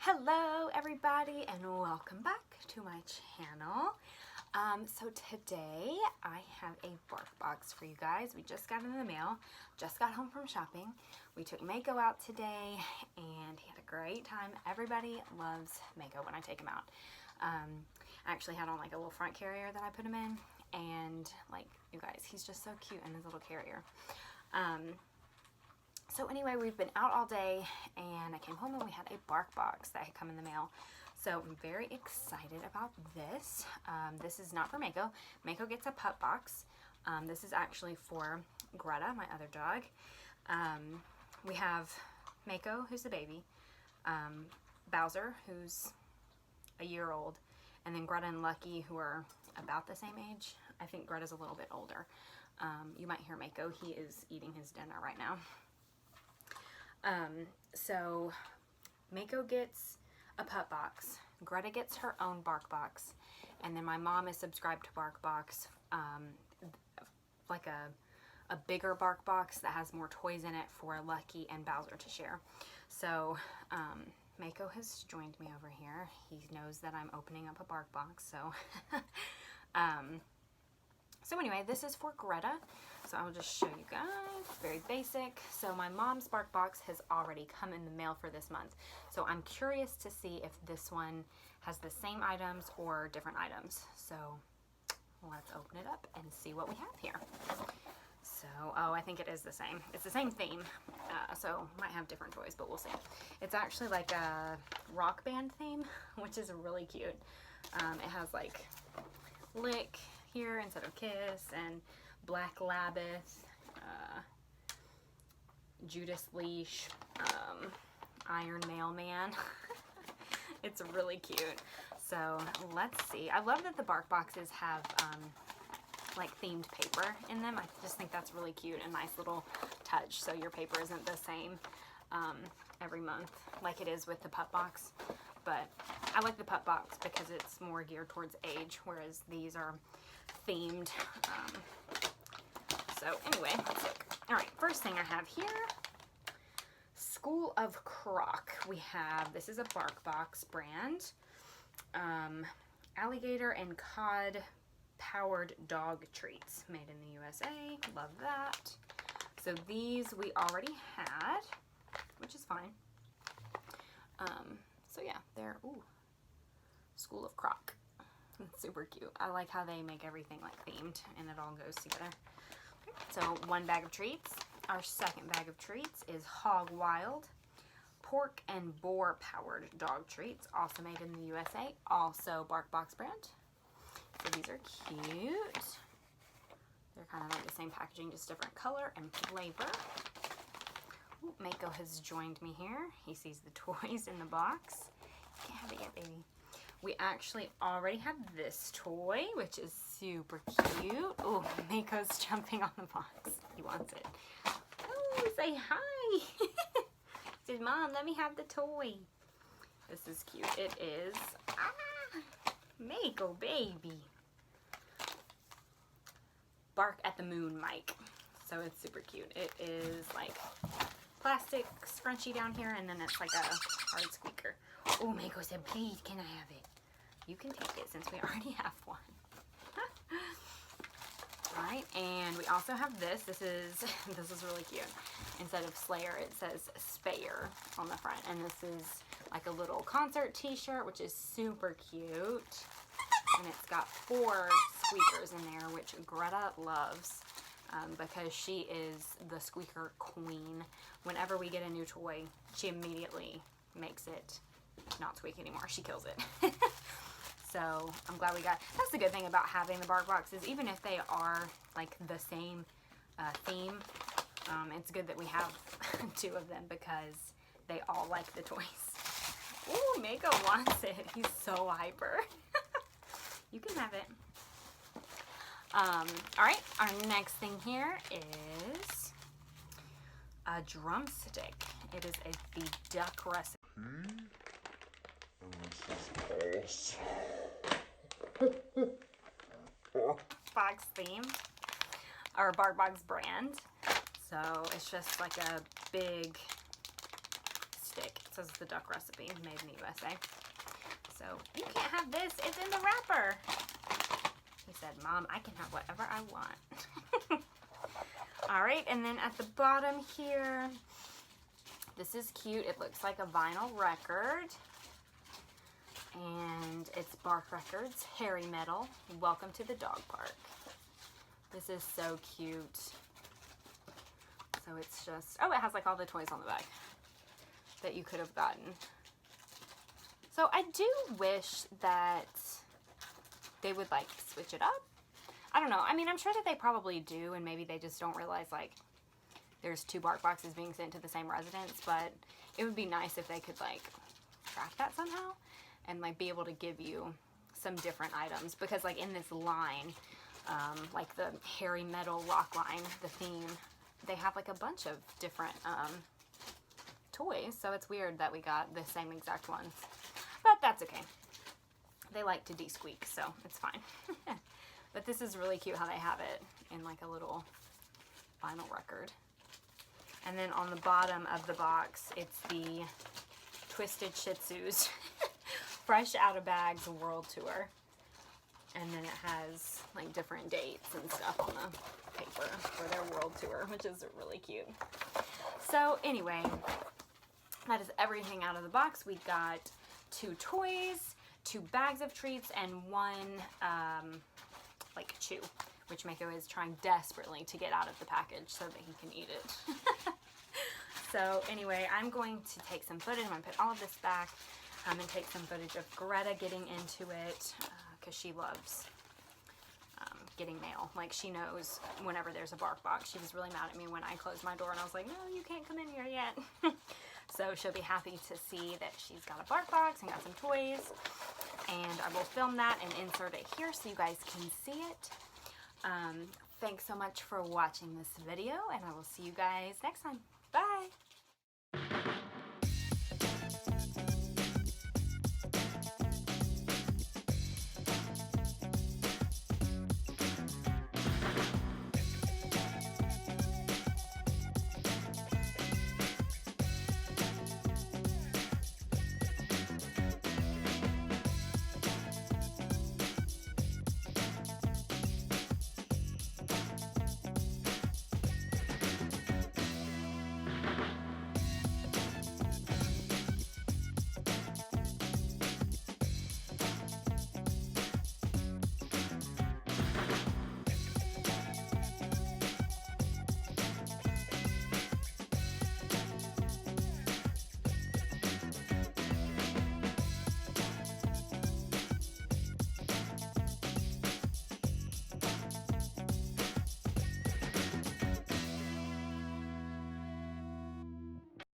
Hello everybody and welcome back to my channel. So today I have a BarkBox for you guys. We just got it in the mail, just got home from shopping. We took Mako out today and he had a great time. Everybody loves Mako when I take him out. I actually had on like a little front carrier that I put him in, and like, you guys, he's just so cute in his little carrier. So anyway, we've been out all day and I came home and we had a BarkBox that had come in the mail. So I'm very excited about this. This is not for Mako. Mako gets a pup box. This is actually for Gretta, my other dog. We have Mako, who's the baby, Bowser, who's a year old, and then Gretta and Lucky, who are about the same age. I think Gretta's a little bit older. You might hear Mako. He is eating his dinner right now. So Mako gets a pup box, Gretta gets her own BarkBox, and then my mom is subscribed to BarkBox, like a bigger BarkBox that has more toys in it for Lucky and Bowser to share. So Mako has joined me over here. He knows that I'm opening up a BarkBox, so so anyway, this is for Gretta. So I'll just show you guys, very basic. So my mom's BarkBox has already come in the mail for this month. So I'm curious to see if this one has the same items or different items. So let's open it up and see what we have here. So, oh, I think it is the same. It's the same theme. So might have different toys, but we'll see. It's actually like a rock band theme, which is really cute. It has like Lick here instead of Kiss, and Black Labyrinth, Judas Leash, Iron Mailman. It's really cute. So let's see. I love that the BarkBoxes have like themed paper in them. I just think that's really cute, a nice little touch, so your paper isn't the same every month like it is with the pup box. But I like the pup box because it's more geared towards age, whereas these are themed. So anyway, let's look. All right, first thing I have here, School of Croc. We have, this is a BarkBox brand, alligator and cod powered dog treats, made in the USA. Love that. So these we already had, which is fine. So yeah, they're, ooh, School of Croc. It's super cute. I like how they make everything like themed and it all goes together. So one bag of treats. Our second bag of treats is Hog Wild pork and boar powered dog treats, also made in the USA, also BarkBox brand. So these are cute. They're kind of like the same packaging, just different color and flavor. Ooh, Mako has joined me here. He sees the toys in the box. You can't have it yet, baby. We actually already have this toy, which is super cute. Oh, Mako's jumping on the box. He wants it. Oh, say hi. He says, Mom, let me have the toy. This is cute. It is, Mako, baby. Bark at the Moon mic. So it's super cute. It is like plastic scrunchy down here, and then it's like a hard squeaker. Oh, Mako said, please, can I have it? You can take it since we already have one. Alright, and we also have this. This is really cute. Instead of Slayer, it says Spayer on the front. And this is like a little concert t-shirt, which is super cute. And it's got 4 squeakers in there, which Gretta loves. Because she is the squeaker queen. Whenever we get a new toy, she immediately makes it not squeak anymore. She kills it. So I'm glad we got, that's the good thing about having the BarkBoxes, even if they are like the same theme, it's good that we have 2 of them because they all like the toys. Ooh, Mako wants it. He's so hyper. You can have it. All right, our next thing here is a drumstick. It is the duck recipe. Box theme, or BarkBox brand. So it's just like a big stick. says the duck recipe, made in the USA. So, you can't have this. It's in the wrapper. He said, Mom, I can have whatever I want. Alright, and then at the bottom here, this is cute. It looks like a vinyl record. And it's Bark Records, Hairy Metal, Welcome to the Dog Park. This is so cute. So it's just, oh, it has like all the toys on the back that you could have gotten. So I do wish that they would like switch it up. I don't know. I mean, I'm sure that they probably do, and maybe they just don't realize like there's 2 BarkBoxes being sent to the same residence, but it would be nice if they could like track that somehow and like be able to give you some different items, because like in this line, like the Hairy Metal rock line, the theme, they have like a bunch of different toys, so it's weird that we got the same exact ones, but that's okay. They like to de-squeak, so it's fine. But this is really cute how they have it in like a little vinyl record. And then on the bottom of the box, it's the Twisted Shih Tzus Fresh Out of Bags World Tour. And then it has like different dates and stuff on the paper for their world tour, which is really cute. So anyway, that is everything out of the box. We got 2 toys, 2 bags of treats, and 1 like chew, which Mako is trying desperately to get out of the package so that he can eat it. So anyway, I'm going to take some footage. I'm going to put all of this back and take some footage of Gretta getting into it, because she loves getting mail. Like, she knows whenever there's a BarkBox. She was really mad at me when I closed my door and I was like, no, you can't come in here yet. So she'll be happy to see that she's got a BarkBox and got some toys. And I will film that and insert it here so you guys can see it. Thanks so much for watching this video, and I will see you guys next time. Bye!